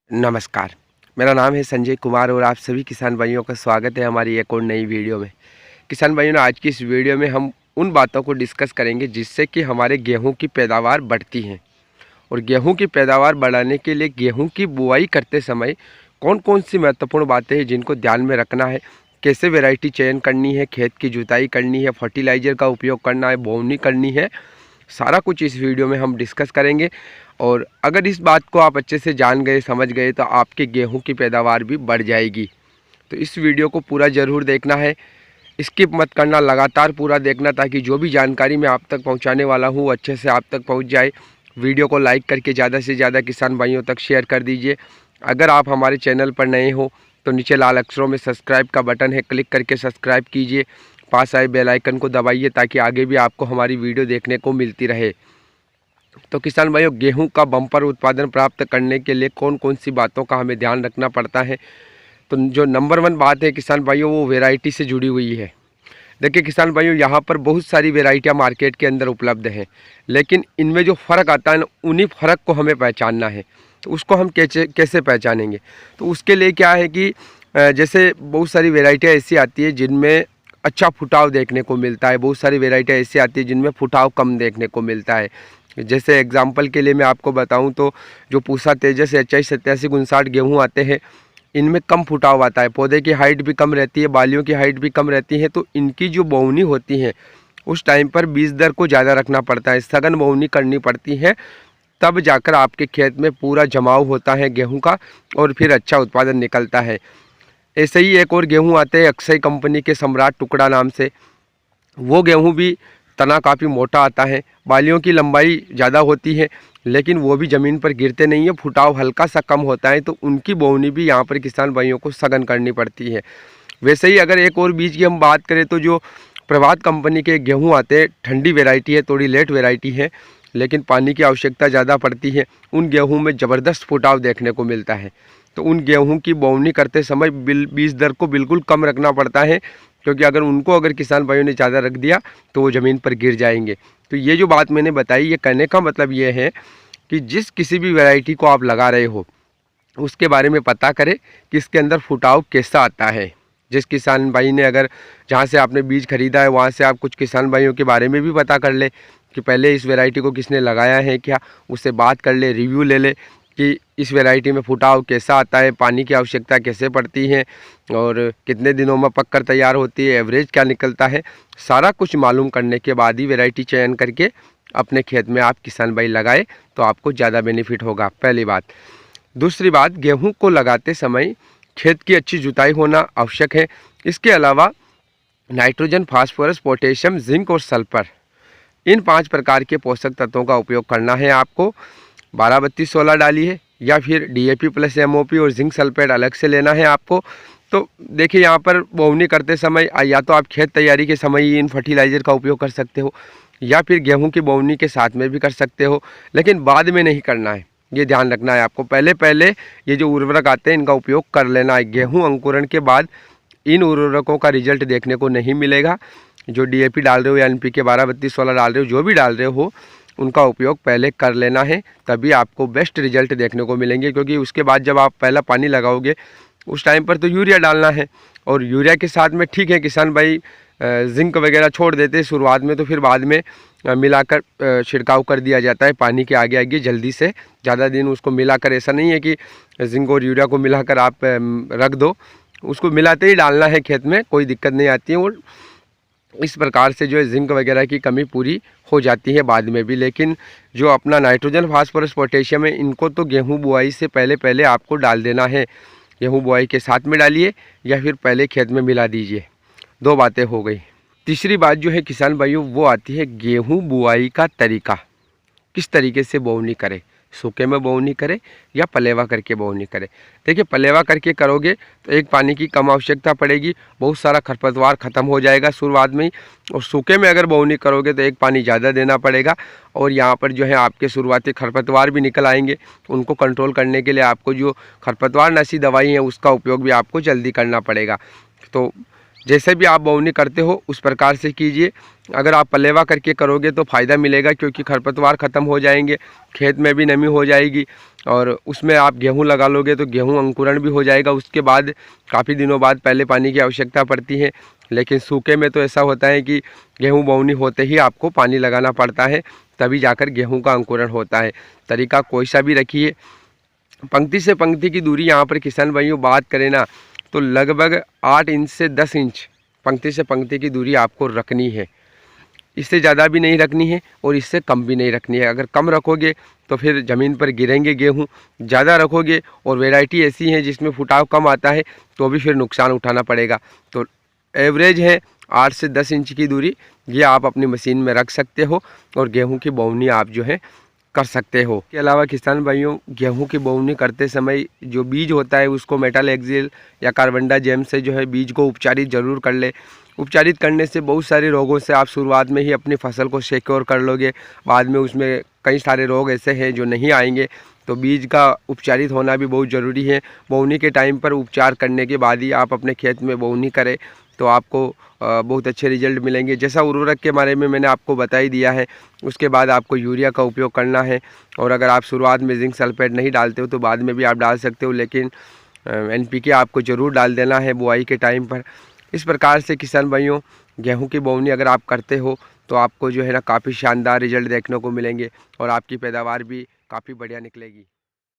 नमस्कार, मेरा नाम है संजय कुमार और आप सभी किसान भाइयों का स्वागत है हमारी एक और नई वीडियो में। किसान भाइयों, आज की इस वीडियो में हम उन बातों को डिस्कस करेंगे जिससे कि हमारे गेहूं की पैदावार बढ़ती है। और गेहूं की पैदावार बढ़ाने के लिए गेहूं की बुआई करते समय कौन कौन सी महत्वपूर्ण बातें हैं जिनको ध्यान में रखना है, कैसे वैरायटी चयन करनी है, खेत की जुताई करनी है, फर्टिलाइज़र का उपयोग करना है, बोवनी करनी है, सारा कुछ इस वीडियो में हम डिस्कस करेंगे। और अगर इस बात को आप अच्छे से जान गए, समझ गए, तो आपके गेहूं की पैदावार भी बढ़ जाएगी। तो इस वीडियो को पूरा ज़रूर देखना है, स्किप मत करना, लगातार पूरा देखना ताकि जो भी जानकारी मैं आप तक पहुंचाने वाला हूं अच्छे से आप तक पहुंच जाए। वीडियो को लाइक करके ज़्यादा से ज़्यादा किसान भाइयों तक शेयर कर दीजिए। अगर आप हमारे चैनल पर नए हो तो नीचे लाल अक्षरों में सब्सक्राइब का बटन है, क्लिक करके सब्सक्राइब कीजिए। पास आए बेल आइकन को दबाइए ताकि आगे भी आपको हमारी वीडियो देखने को मिलती रहे। तो किसान भाइयों, गेहूं का बम्पर उत्पादन प्राप्त करने के लिए कौन कौन सी बातों का हमें ध्यान रखना पड़ता है। तो जो नंबर 1 बात है किसान भाइयों, वो वैरायटी से जुड़ी हुई है। देखिए किसान भाइयों, यहाँ पर बहुत सारी वैरायटियाँ मार्केट के अंदर उपलब्ध हैं, लेकिन इनमें जो फ़र्क आता है ना, उन्हीं फ़र्क को हमें पहचानना है। तो उसको हम कैसे कैसे पहचानेंगे? तो उसके लिए क्या है कि जैसे बहुत सारी वैरायटियाँ ऐसी आती है जिनमें अच्छा फुटाव देखने को मिलता है, बहुत सारी वैरायटियाँ ऐसी आती है जिनमें फुटाव कम देखने को मिलता है। जैसे एग्जाम्पल के लिए मैं आपको बताऊं तो जो पूसा तेजस HI 8759 गेहूँ आते हैं, इनमें कम फुटाव आता है, पौधे की हाइट भी कम रहती है, बालियों की हाइट भी कम रहती है। तो इनकी जो बोवनी होती है उस टाइम पर बीज दर को ज़्यादा रखना पड़ता है, सघन बोवनी करनी पड़ती है, तब जाकर आपके खेत में पूरा जमाव होता है गेहूं का और फिर अच्छा उत्पादन निकलता है। ऐसे ही एक और गेहूं आते हैं अक्षय कंपनी के सम्राट टुकड़ा नाम से। वो गेहूं भी तना काफ़ी मोटा आता है, बालियों की लंबाई ज़्यादा होती है, लेकिन वो भी ज़मीन पर गिरते नहीं है, फुटाव हल्का सा कम होता है। तो उनकी बोवनी भी यहाँ पर किसान भाइयों को सघन करनी पड़ती है। वैसे ही अगर एक और बीज की हम बात करें तो जो प्रभात कंपनी के गेहूं आते हैं, ठंडी वैरायटी है, थोड़ी लेट वैरायटी है, लेकिन पानी की आवश्यकता ज़्यादा पड़ती है। उन गेहूं में ज़बरदस्त फुटाव देखने को मिलता है। तो उन गेहूं की बोवनी करते समय बीज दर को बिल्कुल कम रखना पड़ता है, क्योंकि अगर किसान भाइयों ने ज़्यादा रख दिया तो वो ज़मीन पर गिर जाएंगे। तो ये जो बात मैंने बताई, ये कहने का मतलब ये है कि जिस किसी भी वैरायटी को आप लगा रहे हो उसके बारे में पता करें कि इसके अंदर फुटाव कैसा आता है। जिस किसान भाई ने अगर जहाँ से आपने बीज खरीदा है वहाँ से आप कुछ किसान भाइयों के बारे में भी पता कर ले कि पहले इस वैरायटी को किसने लगाया है क्या, उससे बात कर ले, रिव्यू ले ले कि इस वैरायटी में फुटाव कैसा आता है, पानी की आवश्यकता कैसे पड़ती है और कितने दिनों में पककर तैयार होती है, एवरेज क्या निकलता है। सारा कुछ मालूम करने के बाद ही वैरायटी चयन करके अपने खेत में आप किसान भाई लगाए तो आपको ज़्यादा बेनिफिट होगा, पहली बात। दूसरी बात, गेहूं को लगाते समय खेत की अच्छी जुताई होना आवश्यक है। इसके अलावा नाइट्रोजन, फास्फोरस, पोटेशियम, जिंक और सल्फर, इन 5 प्रकार के पोषक तत्वों का उपयोग करना है आपको। 12-32-16 डालिए या फिर DAP प्लस MOP और जिंक सल्फेट अलग से लेना है आपको। तो देखिए यहाँ पर बोवनी करते समय या तो आप खेत तैयारी के समय ही इन फर्टिलाइज़र का उपयोग कर सकते हो या फिर गेहूं की बोवनी के साथ में भी कर सकते हो, लेकिन बाद में नहीं करना है, ये ध्यान रखना है आपको। पहले पहले ये जो उर्वरक आते हैं इनका उपयोग कर लेना है। गेहूं अंकुरण के बाद इन उर्वरकों का रिजल्ट देखने को नहीं मिलेगा। जो DAP डाल रहे हो या NPK 12-32-16 डाल रहे हो, जो भी डाल रहे हो, उनका उपयोग पहले कर लेना है, तभी आपको बेस्ट रिजल्ट देखने को मिलेंगे। क्योंकि उसके बाद जब आप पहला पानी लगाओगे उस टाइम पर तो यूरिया डालना है, और यूरिया के साथ में ठीक है किसान भाई जिंक वगैरह छोड़ देते हैं शुरुआत में, तो फिर बाद में मिलाकर छिड़काव कर दिया जाता है पानी के आगे आगे जल्दी से। ज़्यादा दिन उसको मिलाकर, ऐसा नहीं है कि जिंक और यूरिया को मिलाकर आप रख दो, उसको मिलाते ही डालना है खेत में, कोई दिक्कत नहीं आती है। और इस प्रकार से जो है जिंक वगैरह की कमी पूरी हो जाती है बाद में भी। लेकिन जो अपना नाइट्रोजन, फास्फोरस, पोटेशियम है, इनको तो गेहूँ बुआई से पहले पहले आपको डाल देना है। गेहूँ बुआई के साथ में डालिए या फिर पहले खेत में मिला दीजिए। 2 बातें हो गई। तीसरी बात जो है किसान भाइयों, वो आती है गेहूं बुआई का तरीका। किस तरीके से बोवनी करें, सूखे में बोवनी करें या पलेवा करके बोवनी करें। देखिए पलेवा करके करोगे तो एक पानी की कम आवश्यकता पड़ेगी, बहुत सारा खरपतवार ख़त्म हो जाएगा शुरुआत में ही। और सूखे में अगर बोवनी करोगे तो एक पानी ज़्यादा देना पड़ेगा, और यहाँ पर जो है आपके शुरुआती खरपतवार भी निकल आएंगे। उनको कंट्रोल करने के लिए आपको जो खरपतवार नाशी दवाई है उसका उपयोग भी आपको जल्दी करना पड़ेगा। तो जैसे भी आप बोवनी करते हो उस प्रकार से कीजिए। अगर आप पलेवा करके करोगे तो फ़ायदा मिलेगा, क्योंकि खरपतवार ख़त्म हो जाएंगे, खेत में भी नमी हो जाएगी और उसमें आप गेहूं लगा लोगे तो गेहूं अंकुरण भी हो जाएगा। उसके बाद काफ़ी दिनों बाद पहले पानी की आवश्यकता पड़ती है, लेकिन सूखे में तो ऐसा होता है कि गेहूं बोवनी होते ही आपको पानी लगाना पड़ता है, तभी जाकर गेहूं का अंकुरण होता है। तरीका कोई सा भी रखिए। पंक्ति से पंक्ति की दूरी यहाँ पर किसान भाइयों बात करें ना, तो लगभग 8 इंच से 10 इंच पंक्ति से पंक्ति की दूरी आपको रखनी है। इससे ज़्यादा भी नहीं रखनी है और इससे कम भी नहीं रखनी है। अगर कम रखोगे तो फिर ज़मीन पर गिरेंगे गेहूँ, ज़्यादा रखोगे और वैरायटी ऐसी है जिसमें फुटाव कम आता है तो भी फिर नुकसान उठाना पड़ेगा। तो एवरेज है 8 से 10 इंच की दूरी, ये आप अपनी मशीन में रख सकते हो और गेहूँ की बोवनी आप जो है कर सकते हो। इसके अलावा किसान भाइयों, गेहूं की बोवनी करते समय जो बीज होता है उसको मेटल एक्सिल या कार्बनडा जेम से जो है बीज को उपचारित जरूर कर ले। उपचारित करने से बहुत सारे रोगों से आप शुरुआत में ही अपनी फसल को सिक्योर कर लोगे, बाद में उसमें कई सारे रोग ऐसे हैं जो नहीं आएंगे। तो बीज का उपचारित होना भी बहुत ज़रूरी है। बोवनी के टाइम पर उपचार करने के बाद ही आप अपने खेत में बोवनी करें तो आपको बहुत अच्छे रिजल्ट मिलेंगे। जैसा उर्वरक के बारे में मैंने आपको बता ही दिया है। उसके बाद आपको यूरिया का उपयोग करना है, और अगर आप शुरुआत में जिंक सल्फेट नहीं डालते हो तो बाद में भी आप डाल सकते हो, लेकिन NPK आपको ज़रूर डाल देना है बुआई के टाइम पर। इस प्रकार से किसान भाइयों, गेहूं की बोवनी अगर आप करते हो तो आपको जो है ना काफ़ी शानदार रिजल्ट देखने को मिलेंगे और आपकी पैदावार भी काफ़ी बढ़िया निकलेगी।